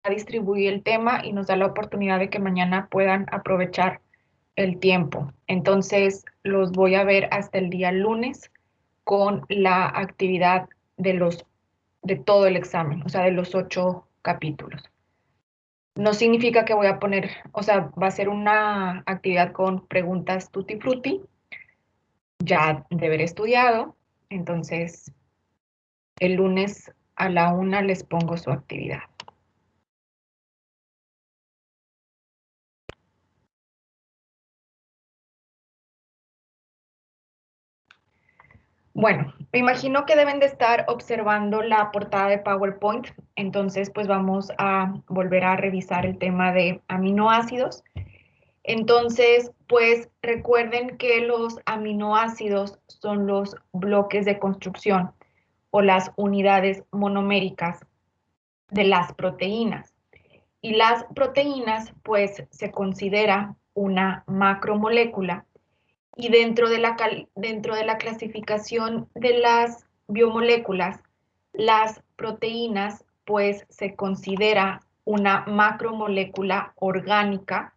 distribuir el tema y nos da la oportunidad de que mañana puedan aprovechar el tiempo. Entonces, los voy a ver hasta el día lunes con la actividad de todo el examen, o sea, de los 8 capítulos. No significa que voy a poner, o sea, va a ser una actividad con preguntas tutti frutti, ya de haber estudiado. Entonces, el lunes a la 1 les pongo su actividad. Bueno, me imagino que deben de estar observando la portada de PowerPoint, entonces pues vamos a volver a revisar el tema de aminoácidos. Entonces, pues recuerden que los aminoácidos son los bloques de construcción o las unidades monoméricas de las proteínas. Y las proteínas, pues se considera una macromolécula y dentro de la clasificación de las biomoléculas, las proteínas, pues se considera una macromolécula orgánica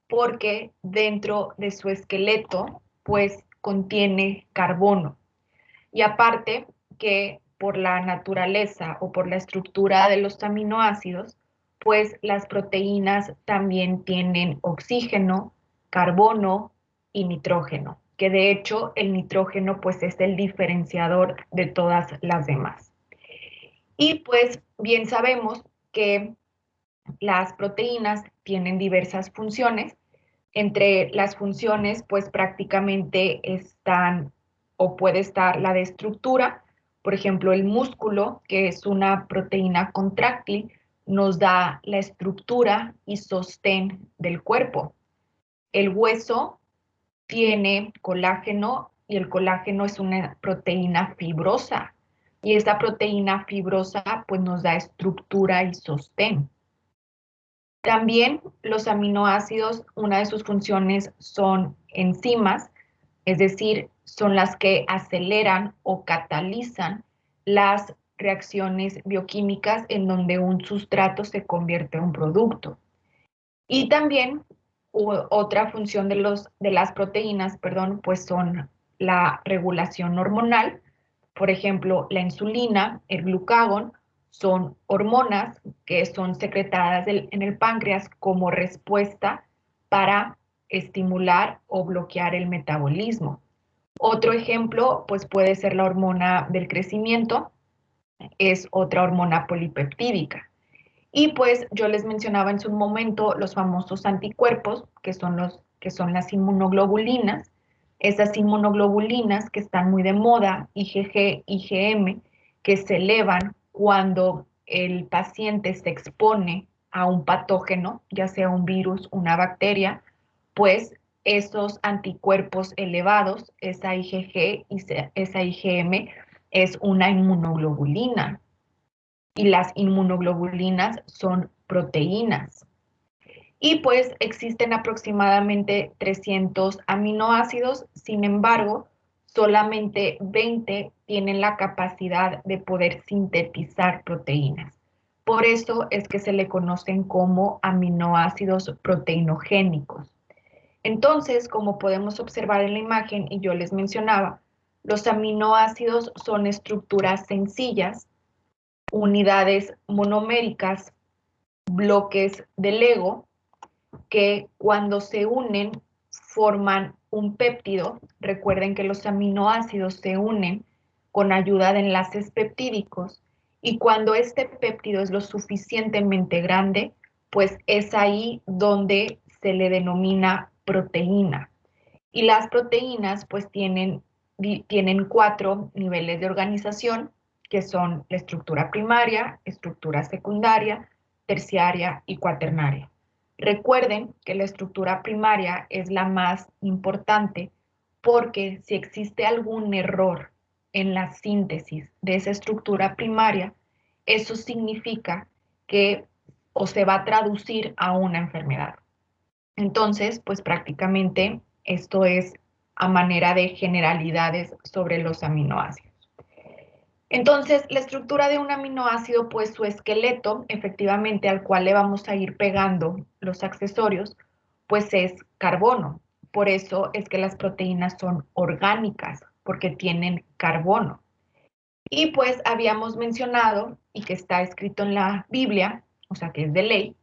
porque dentro de su esqueleto, pues contiene carbono. Y aparte que por la naturaleza o por la estructura de los aminoácidos, pues las proteínas también tienen oxígeno, carbono y nitrógeno, que de hecho el nitrógeno pues es el diferenciador de todas las demás. Y pues bien sabemos que las proteínas tienen diversas funciones. Entre las funciones, pues prácticamente están o puede estar la de estructura. Por ejemplo, el músculo, que es una proteína contráctil, nos da la estructura y sostén del cuerpo. El hueso tiene colágeno y el colágeno es una proteína fibrosa. Y esa proteína fibrosa pues nos da estructura y sostén. También los aminoácidos, una de sus funciones son enzimas, es decir, son las que aceleran o catalizan las reacciones bioquímicas en donde un sustrato se convierte en un producto. Y también otra función de las proteínas, perdón, pues son la regulación hormonal. Por ejemplo, la insulina, el glucagón, son hormonas que son secretadas en el páncreas como respuesta para estimular o bloquear el metabolismo. Otro ejemplo, pues puede ser la hormona del crecimiento, es otra hormona polipeptídica. Y pues yo les mencionaba en su momento los famosos anticuerpos, que son las inmunoglobulinas. Esas inmunoglobulinas que están muy de moda, IgG, IgM, que se elevan cuando el paciente se expone a un patógeno, ya sea un virus, una bacteria, pues esos anticuerpos elevados, esa IgG y esa IgM, es una inmunoglobulina y las inmunoglobulinas son proteínas. Y pues existen aproximadamente 300 aminoácidos, sin embargo, solamente 20 tienen la capacidad de poder sintetizar proteínas. Por eso es que se le conocen como aminoácidos proteinogénicos. Entonces, como podemos observar en la imagen y yo les mencionaba, los aminoácidos son estructuras sencillas, unidades monoméricas, bloques de Lego, que cuando se unen forman un péptido. Recuerden que los aminoácidos se unen con ayuda de enlaces peptídicos y cuando este péptido es lo suficientemente grande, pues es ahí donde se le denomina proteína. Y las proteínas pues tienen 4 niveles de organización, que son la estructura primaria, estructura secundaria, terciaria y cuaternaria. Recuerden que la estructura primaria es la más importante porque si existe algún error en la síntesis de esa estructura primaria, eso significa que o se va a traducir a una enfermedad. Entonces, pues prácticamente esto es a manera de generalidades sobre los aminoácidos. Entonces, la estructura de un aminoácido, pues su esqueleto, efectivamente, al cual le vamos a ir pegando los accesorios, pues es carbono. Por eso es que las proteínas son orgánicas, porque tienen carbono. Y pues habíamos mencionado, y que está escrito en la Biblia, o sea que es de ley,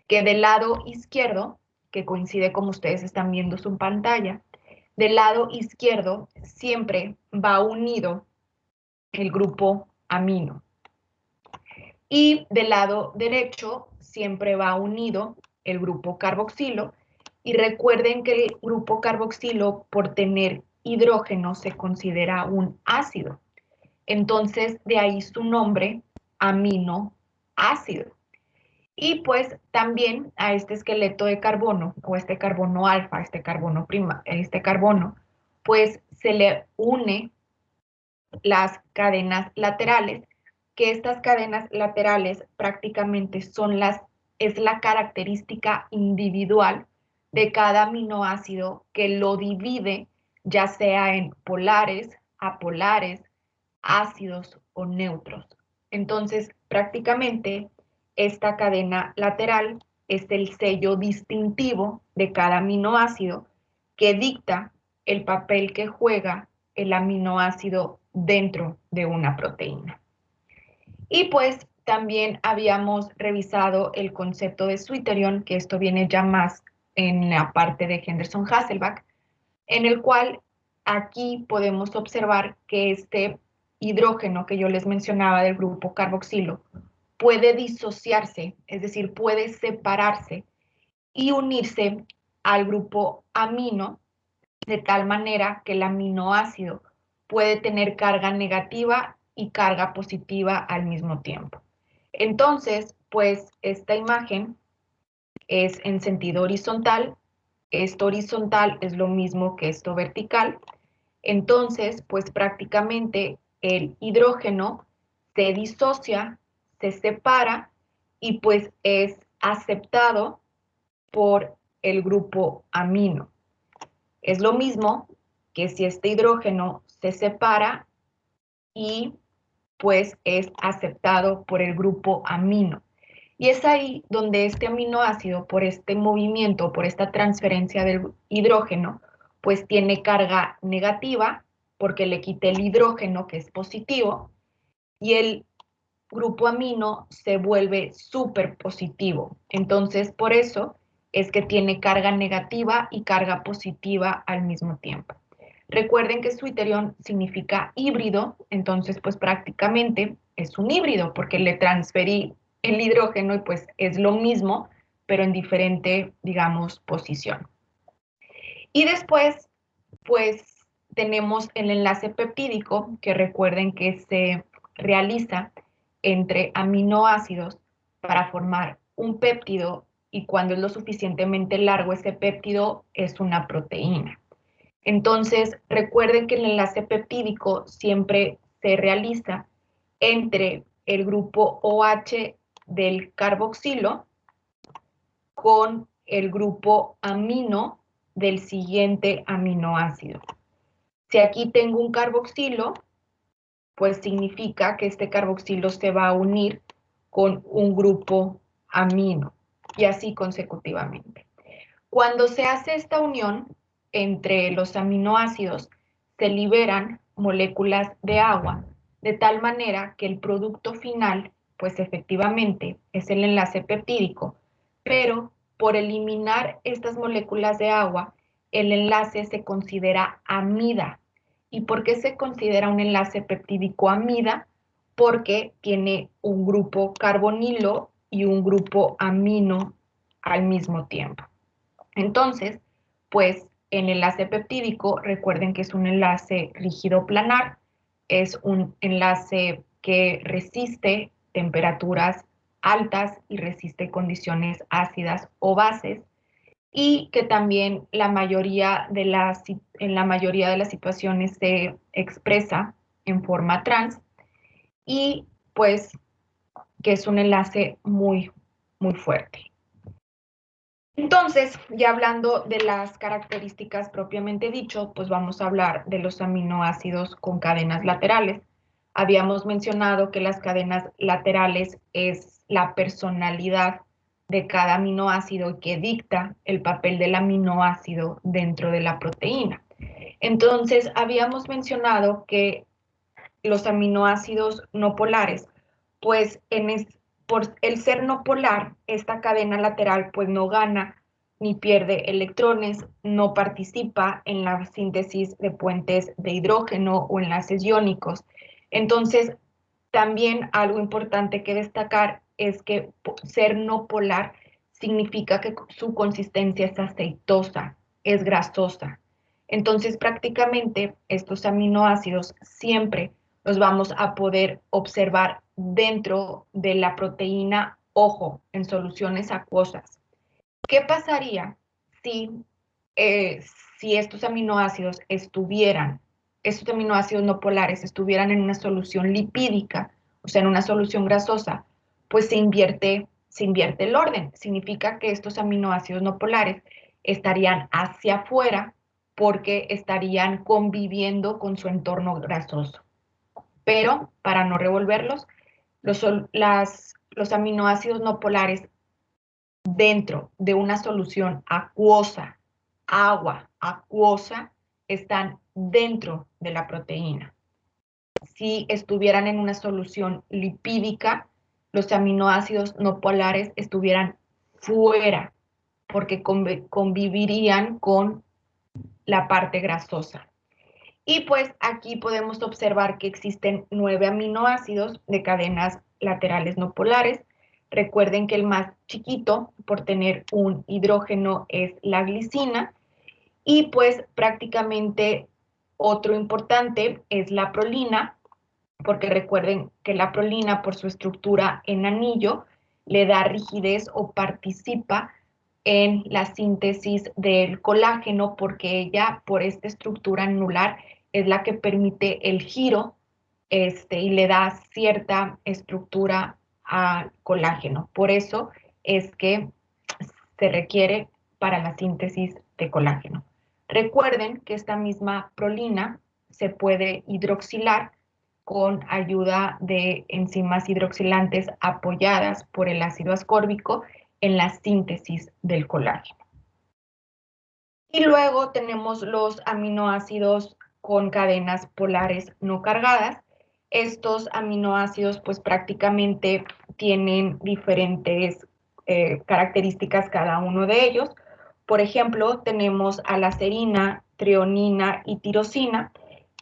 que del lado izquierdo, que coincide como ustedes están viendo su pantalla, del lado izquierdo siempre va unido el grupo amino. Y del lado derecho siempre va unido el grupo carboxilo. Y recuerden que el grupo carboxilo, por tener hidrógeno, se considera un ácido. Entonces, de ahí su nombre, aminoácido. Y pues también a este esqueleto de carbono, o este carbono alfa, este carbono prima, este carbono, pues se le une las cadenas laterales, que estas cadenas laterales prácticamente es la característica individual de cada aminoácido que lo divide, ya sea en polares, apolares, ácidos o neutros. Entonces, prácticamente esta cadena lateral es el sello distintivo de cada aminoácido que dicta el papel que juega el aminoácido dentro de una proteína. Y pues también habíamos revisado el concepto de Switterion, que esto viene ya más en la parte de Henderson-Hasselbalch, en el cual aquí podemos observar que este hidrógeno que yo les mencionaba del grupo carboxilo puede disociarse, es decir, puede separarse y unirse al grupo amino de tal manera que el aminoácido puede tener carga negativa y carga positiva al mismo tiempo. Entonces, pues esta imagen es en sentido horizontal. Esto horizontal es lo mismo que esto vertical. Entonces, pues prácticamente el hidrógeno se disocia, se separa y pues es aceptado por el grupo amino. Es lo mismo que si este hidrógeno se separa y pues es aceptado por el grupo amino. Y es ahí donde este aminoácido, por este movimiento, por esta transferencia del hidrógeno, pues tiene carga negativa porque le quité el hidrógeno que es positivo y el grupo amino se vuelve súper positivo. Entonces, por eso es que tiene carga negativa y carga positiva al mismo tiempo. Recuerden que Switterion significa híbrido, entonces pues prácticamente es un híbrido porque le transferí el hidrógeno y pues es lo mismo, pero en diferente, digamos, posición. Y después, pues tenemos el enlace peptídico, que recuerden que se realiza entre aminoácidos para formar un péptido y cuando es lo suficientemente largo ese péptido es una proteína. Entonces, recuerden que el enlace peptídico siempre se realiza entre el grupo OH del carboxilo con el grupo amino del siguiente aminoácido. Si aquí tengo un carboxilo, pues significa que este carboxilo se va a unir con un grupo amino y así consecutivamente. Cuando se hace esta unión entre los aminoácidos, se liberan moléculas de agua, de tal manera que el producto final, pues efectivamente es el enlace peptídico, pero por eliminar estas moléculas de agua, el enlace se considera amida. ¿Y por qué se considera un enlace peptídico amida? Porque tiene un grupo carbonilo y un grupo amino al mismo tiempo. Entonces, pues el enlace peptídico, recuerden que es un enlace rígido planar, es un enlace que resiste temperaturas altas y resiste condiciones ácidas o bases y que también en la mayoría de las situaciones se expresa en forma trans y pues que es un enlace muy, muy fuerte. Entonces, ya hablando de las características propiamente dicho, pues vamos a hablar de los aminoácidos con cadenas laterales. Habíamos mencionado que las cadenas laterales es la personalidad de cada aminoácido que dicta el papel del aminoácido dentro de la proteína. Entonces, habíamos mencionado que los aminoácidos no polares, pues por el ser no polar, esta cadena lateral pues no gana ni pierde electrones, no participa en la síntesis de puentes de hidrógeno o enlaces iónicos. Entonces, también algo importante que destacar es que ser no polar significa que su consistencia es aceitosa, es grasosa. Entonces, prácticamente estos aminoácidos siempre los vamos a poder observar dentro de la proteína, ojo, en soluciones acuosas. ¿Qué pasaría si, eh, si estos aminoácidos estos aminoácidos no polares estuvieran en una solución lipídica, o sea, en una solución grasosa? Pues se invierte el orden. Significa que estos aminoácidos no polares estarían hacia afuera porque estarían conviviendo con su entorno grasoso. Pero para no revolverlos, los aminoácidos no polares dentro de una solución acuosa, agua acuosa, están dentro de la proteína. Si estuvieran en una solución lipídica, los aminoácidos no polares estuvieran fuera, porque convivirían con la parte grasosa. Y pues aquí podemos observar que existen 9 aminoácidos de cadenas laterales no polares. Recuerden que el más chiquito por tener un hidrógeno es la glicina y pues prácticamente otro importante es la prolina, porque recuerden que la prolina por su estructura en anillo le da rigidez o participa en la síntesis del colágeno porque ella por esta estructura anular es la que permite el giro y le da cierta estructura al colágeno. Por eso es que se requiere para la síntesis de colágeno. Recuerden que esta misma prolina se puede hidroxilar con ayuda de enzimas hidroxilantes apoyadas por el ácido ascórbico en la síntesis del colágeno. Y luego tenemos los aminoácidos con cadenas polares no cargadas. Estos aminoácidos pues prácticamente tienen diferentes características cada uno de ellos. Por ejemplo, tenemos a la serina, treonina y tirosina.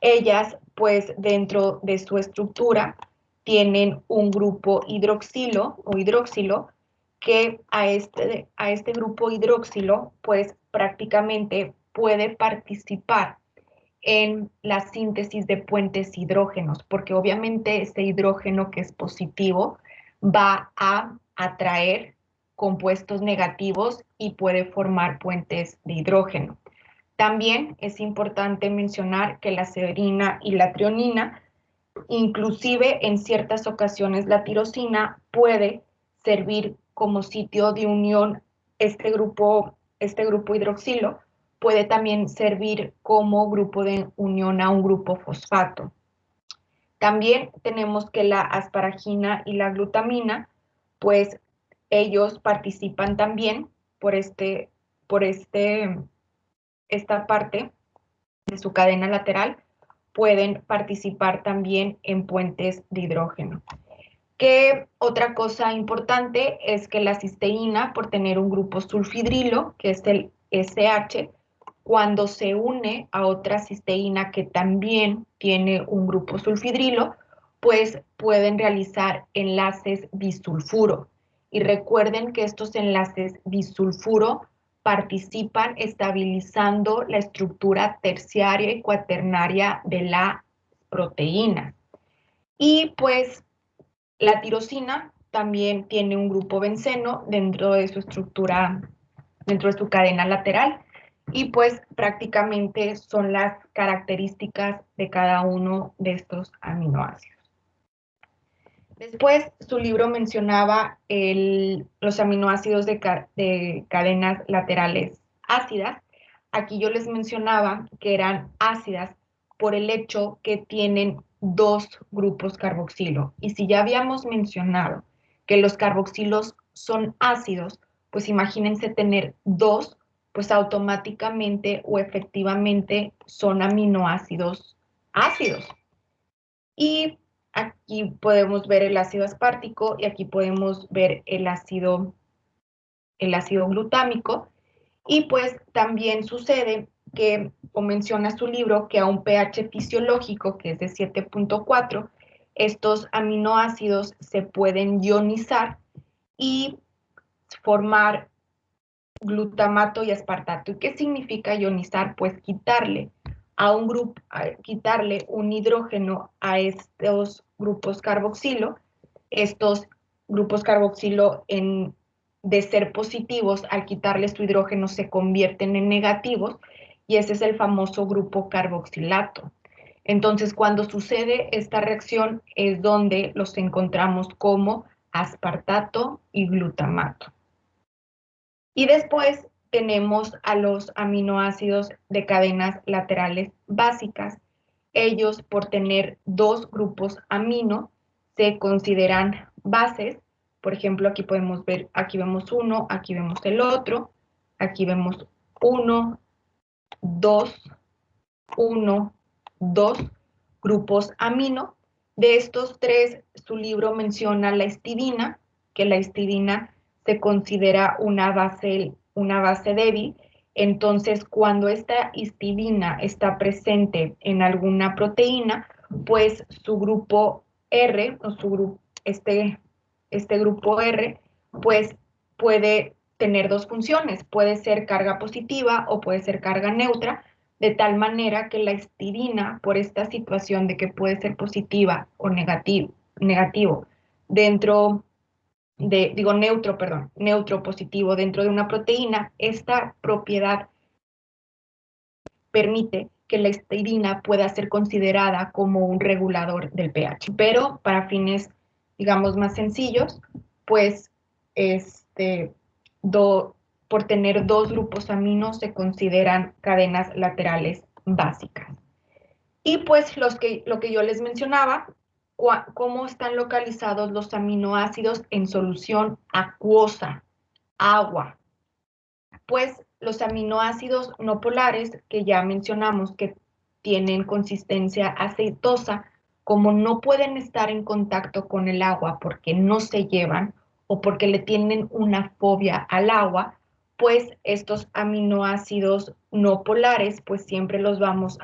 Ellas pues dentro de su estructura tienen un grupo hidroxilo o hidroxilo que a este grupo hidroxilo pues prácticamente puede participar en la síntesis de puentes hidrógenos, porque obviamente este hidrógeno que es positivo va a atraer compuestos negativos y puede formar puentes de hidrógeno. También es importante mencionar que la serina y la treonina, inclusive en ciertas ocasiones la tirosina puede servir como sitio de unión. Este grupo hidroxilo puede también servir como grupo de unión a un grupo fosfato. También tenemos que la asparagina y la glutamina, pues ellos participan también por esta parte de su cadena lateral, pueden participar también en puentes de hidrógeno. Que otra cosa importante es que la cisteína, por tener un grupo sulfidrilo, que es el SH, cuando se une a otra cisteína que también tiene un grupo sulfidrilo, pues pueden realizar enlaces disulfuro. Y recuerden que estos enlaces disulfuro participan estabilizando la estructura terciaria y cuaternaria de la proteína. Y pues la tirosina también tiene un grupo benceno dentro de su estructura, dentro de su cadena lateral, y pues prácticamente son las características de cada uno de estos aminoácidos. Después, su libro mencionaba los aminoácidos de cadenas laterales ácidas. Aquí yo les mencionaba que eran ácidas por el hecho que tienen dos grupos carboxilo. Y si ya habíamos mencionado que los carboxilos son ácidos, pues imagínense tener dos, pues automáticamente o efectivamente son aminoácidos ácidos. Y aquí podemos ver el ácido aspartico y aquí podemos ver el ácido glutámico. Y pues también sucede que, o menciona su libro, que a un pH fisiológico, que es de 7.4, estos aminoácidos se pueden ionizar y formar glutamato y aspartato. ¿Y qué significa ionizar? Pues quitarle un hidrógeno a estos grupos carboxilo. Estos grupos carboxilo, de ser positivos, al quitarle su hidrógeno se convierten en negativos, y ese es el famoso grupo carboxilato. Entonces, cuando sucede esta reacción es donde los encontramos como aspartato y glutamato. Y después tenemos a los aminoácidos de cadenas laterales básicas. Ellos, por tener dos grupos amino, se consideran bases. Por ejemplo, aquí podemos ver, aquí vemos uno, aquí vemos el otro, aquí vemos uno, dos, uno, dos grupos amino. De estos tres, su libro menciona la histidina, que la histidina se considera una base débil. Entonces, cuando esta histidina está presente en alguna proteína, pues su grupo R, o este grupo R, pues puede tener dos funciones, puede ser carga positiva o puede ser carga neutra, de tal manera que la histidina, por esta situación de que puede ser positiva o negativo dentro neutro positivo dentro de una proteína, esta propiedad permite que la histidina pueda ser considerada como un regulador del pH. Pero para fines, digamos, más sencillos, pues por tener dos grupos aminos se consideran cadenas laterales básicas. Y pues lo que yo les mencionaba, cómo están localizados los aminoácidos en solución acuosa, agua. Pues los aminoácidos no polares, que ya mencionamos que tienen consistencia aceitosa, como no pueden estar en contacto con el agua porque no se llevan o porque le tienen una fobia al agua, pues estos aminoácidos no polares, pues siempre los vamos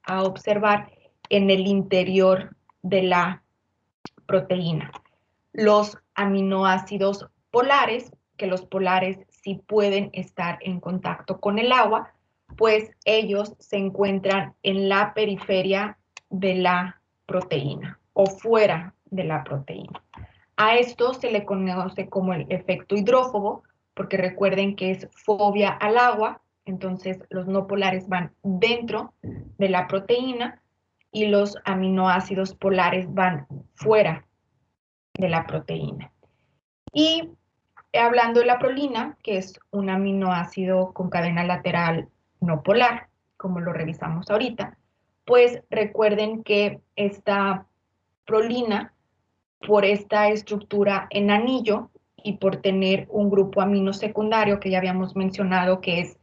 a observar en el interior de la proteína. Los aminoácidos polares, que los polares sí pueden estar en contacto con el agua, pues ellos se encuentran en la periferia de la proteína o fuera de la proteína. A esto se le conoce como el efecto hidrófobo, porque recuerden que es fobia al agua, entonces los no polares van dentro de la proteína y los aminoácidos polares van fuera de la proteína. Y hablando de la prolina, que es un aminoácido con cadena lateral no polar, como lo revisamos ahorita, pues recuerden que esta prolina, por esta estructura en anillo y por tener un grupo amino secundario que ya habíamos mencionado, que es,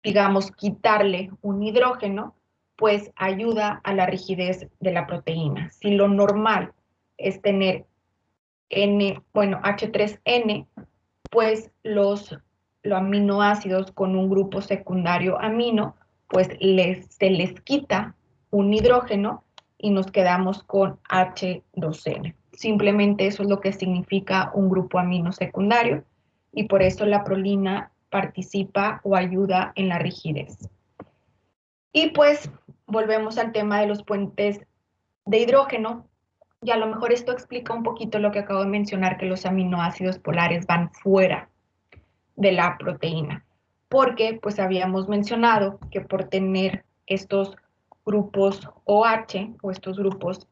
digamos, quitarle un hidrógeno, pues ayuda a la rigidez de la proteína. Si lo normal es tener H3N, pues los aminoácidos con un grupo secundario amino, pues se les quita un hidrógeno y nos quedamos con H2N. Simplemente eso es lo que significa un grupo amino secundario, y por eso la prolina participa o ayuda en la rigidez. Y pues volvemos al tema de los puentes de hidrógeno, y a lo mejor esto explica un poquito lo que acabo de mencionar, que los aminoácidos polares van fuera de la proteína, porque pues habíamos mencionado que por tener estos grupos OH o estos grupos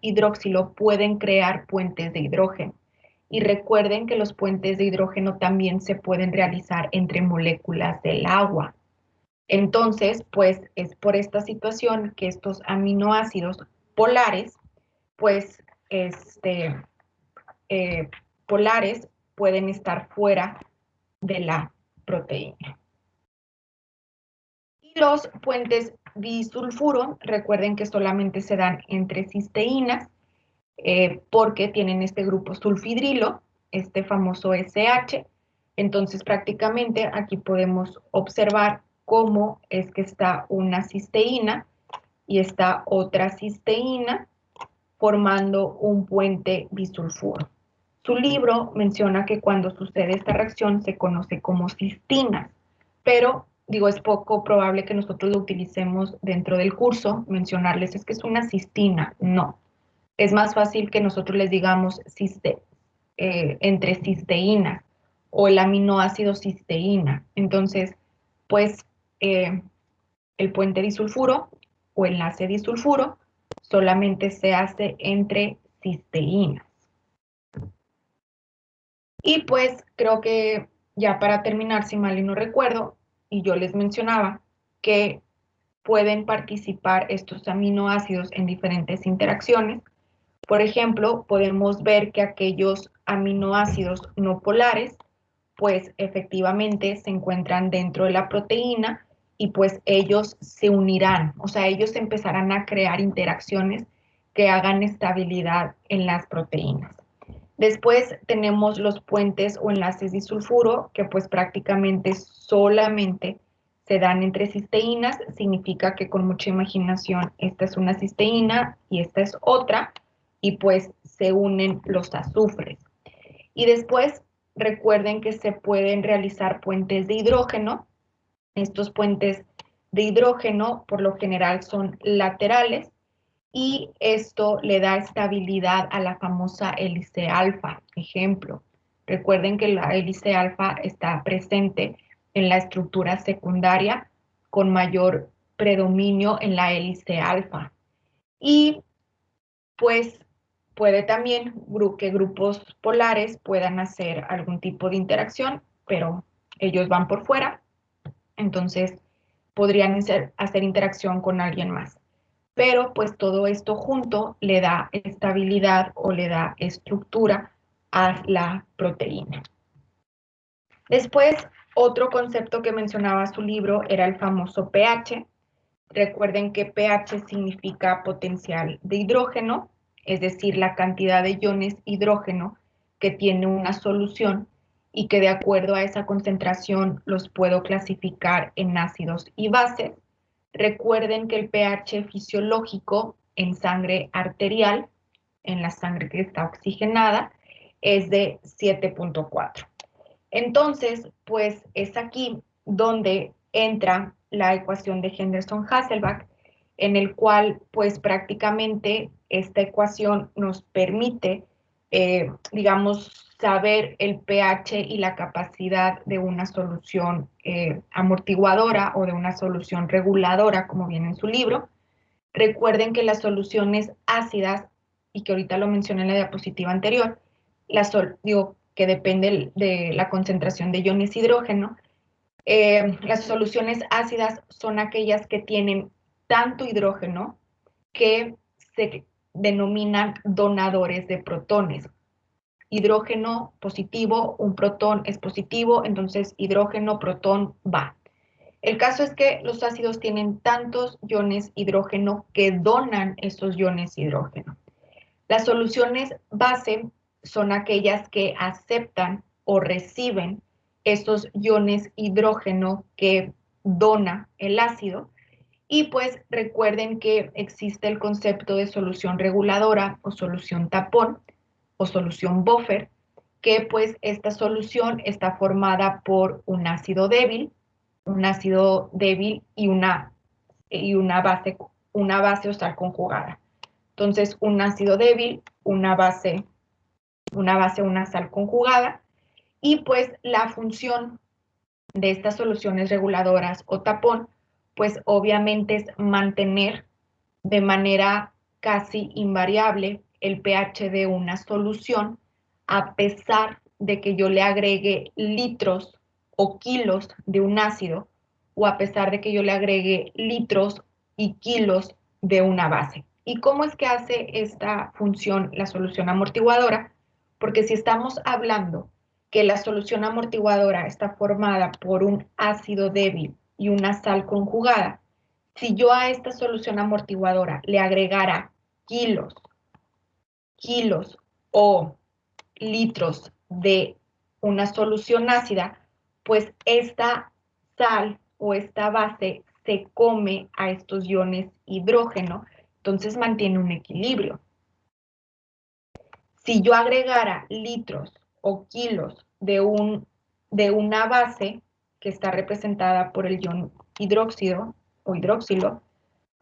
hidróxilo pueden crear puentes de hidrógeno. Y recuerden que los puentes de hidrógeno también se pueden realizar entre moléculas del agua. Entonces, pues es por esta situación que estos aminoácidos polares, pues, eh, polares pueden estar fuera de la proteína. Y los puentes disulfuro, recuerden que solamente se dan entre cisteínas, porque tienen este grupo sulfidrilo, este famoso SH. Entonces, prácticamente aquí podemos observar cómo es que está una cisteína y está otra cisteína formando un puente bisulfuro. Su libro menciona que cuando sucede esta reacción se conoce como cistinas, pero digo, es poco probable que nosotros lo utilicemos dentro del curso, mencionarles es que es una cistina, no. Es más fácil que nosotros les digamos entre cisteínas o el aminoácido cisteína. Entonces, pues eh, el puente disulfuro o enlace disulfuro solamente se hace entre cisteínas. Y pues creo que ya para terminar, si mal y no recuerdo, y yo les mencionaba que pueden participar estos aminoácidos en diferentes interacciones. Por ejemplo, podemos ver que aquellos aminoácidos no polares, pues efectivamente se encuentran dentro de la proteína y pues ellos se unirán, o sea, ellos empezarán a crear interacciones que hagan estabilidad en las proteínas. Después tenemos los puentes o enlaces disulfuro, que pues prácticamente solamente se dan entre cisteínas, significa que con mucha imaginación esta es una cisteína y esta es otra, y pues se unen los azufres. Y después recuerden que se pueden realizar puentes de hidrógeno. Estos puentes de hidrógeno por lo general son laterales y esto le da estabilidad a la famosa hélice alfa. Ejemplo, recuerden que la hélice alfa está presente en la estructura secundaria con mayor predominio en la hélice alfa. Y pues puede también que grupos polares puedan hacer algún tipo de interacción, pero ellos van por fuera, entonces podrían hacer interacción con alguien más. Pero pues todo esto junto le da estabilidad o le da estructura a la proteína. Después, otro concepto que mencionaba su libro era el famoso pH. Recuerden que pH significa potencial de hidrógeno, es decir, la cantidad de iones hidrógeno que tiene una solución y que de acuerdo a esa concentración los puedo clasificar en ácidos y bases. Recuerden que el pH fisiológico en sangre arterial, en la sangre que está oxigenada, es de 7.4. Entonces, pues es aquí donde entra la ecuación de Henderson-Hasselbalch, en el cual pues prácticamente esta ecuación nos permite, digamos, saber el pH y la capacidad de una solución amortiguadora o de una solución reguladora, como viene en su libro. Recuerden que las soluciones ácidas, y que ahorita lo mencioné en la diapositiva anterior, digo, que depende de la concentración de iones hidrógeno, las soluciones ácidas son aquellas que tienen tanto hidrógeno que se denominan donadores de protones. Hidrógeno positivo, un protón es positivo, entonces hidrógeno, protón va. El caso es que los ácidos tienen tantos iones hidrógeno que donan esos iones hidrógeno. Las soluciones base son aquellas que aceptan o reciben estos iones hidrógeno que dona el ácido. Y pues recuerden que existe el concepto de solución reguladora o solución tapón o solución buffer, que pues esta solución está formada por un ácido débil y una base o sal conjugada. Entonces, un ácido débil, una sal conjugada, y pues la función de estas soluciones reguladoras o tapón, pues obviamente es mantener de manera casi invariable el pH de una solución, a pesar de que yo le agregue litros o kilos de un ácido o a pesar de que yo le agregue litros y kilos de una base. ¿Y cómo es que hace esta función la solución amortiguadora? Porque si estamos hablando que la solución amortiguadora está formada por un ácido débil y una sal conjugada, si yo a esta solución amortiguadora le agregara kilos, kilos o litros de una solución ácida, pues esta sal o esta base se come a estos iones hidrógeno, entonces mantiene un equilibrio. Si yo agregara litros o kilos de una base que está representada por el ion hidróxido o hidroxilo,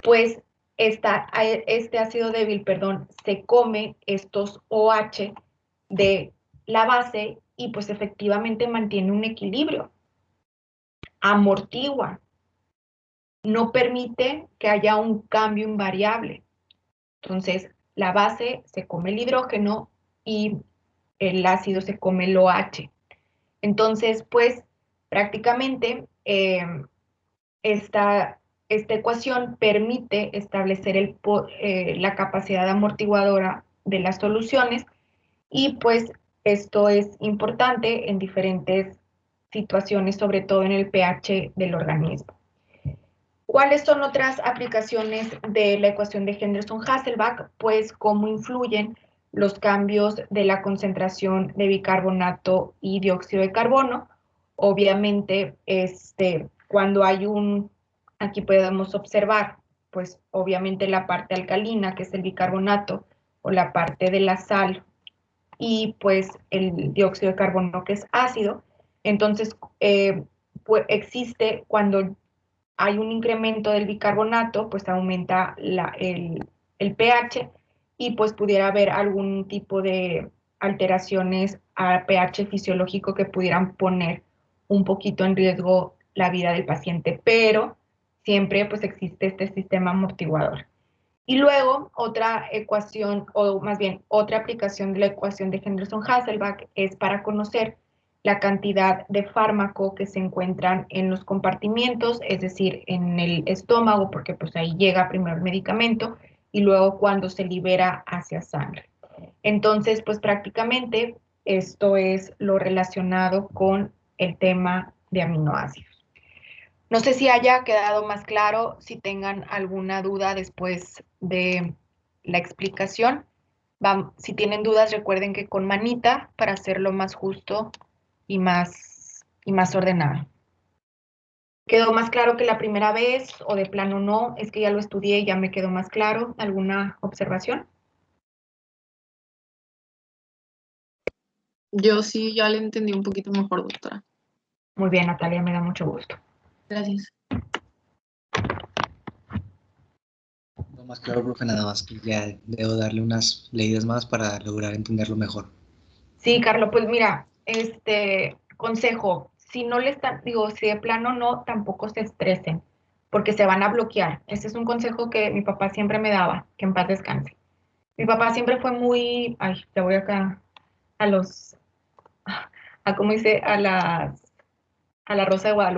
pues este ácido débil, perdón, se come estos OH de la base y pues efectivamente mantiene un equilibrio, amortigua, no permite que haya un cambio invariable. Entonces, la base se come el hidrógeno y el ácido se come el OH. Entonces, pues prácticamente esta ecuación permite establecer la capacidad amortiguadora de las soluciones y pues esto es importante en diferentes situaciones, sobre todo en el pH del organismo. ¿Cuáles son otras aplicaciones de la ecuación de Henderson-Hasselbalch? Pues cómo influyen los cambios de la concentración de bicarbonato y dióxido de carbono. Obviamente, cuando hay aquí podemos observar, pues obviamente la parte alcalina, que es el bicarbonato, o la parte de la sal, y pues el dióxido de carbono, que es ácido. Entonces, pues existe cuando hay un incremento del bicarbonato, pues aumenta el pH y pues pudiera haber algún tipo de alteraciones a pH fisiológico que pudieran poner un poquito en riesgo la vida del paciente, pero siempre pues existe este sistema amortiguador. Y luego otra ecuación, o más bien otra aplicación de la ecuación de Henderson-Hasselbalch es para conocer la cantidad de fármaco que se encuentran en los compartimientos, es decir, en el estómago, porque pues ahí llega primero el medicamento y luego cuando se libera hacia sangre. Entonces, pues prácticamente esto es lo relacionado con el tema de aminoácidos. No sé si haya quedado más claro, si tengan alguna duda después de la explicación. Si tienen dudas, recuerden que con manita para hacerlo más justo y más ordenado. ¿Quedó más claro que la primera vez o de plano no? Es que ya lo estudié y ya me quedó más claro. ¿Alguna observación? Yo sí, ya le entendí un poquito mejor, doctora. Muy bien, Natalia, me da mucho gusto. Gracias. Lo más claro, profe, nada más que ya debo darle unas leídas más para lograr entenderlo mejor. Sí, Carlos, pues mira, consejo, si no le están, digo, si de plano no, tampoco se estresen, porque se van a bloquear. Ese es un consejo que mi papá siempre me daba, que en paz descanse. Mi papá siempre fue muy, ay, te voy acá a los, a como dice, a la Rosa de Guadalupe.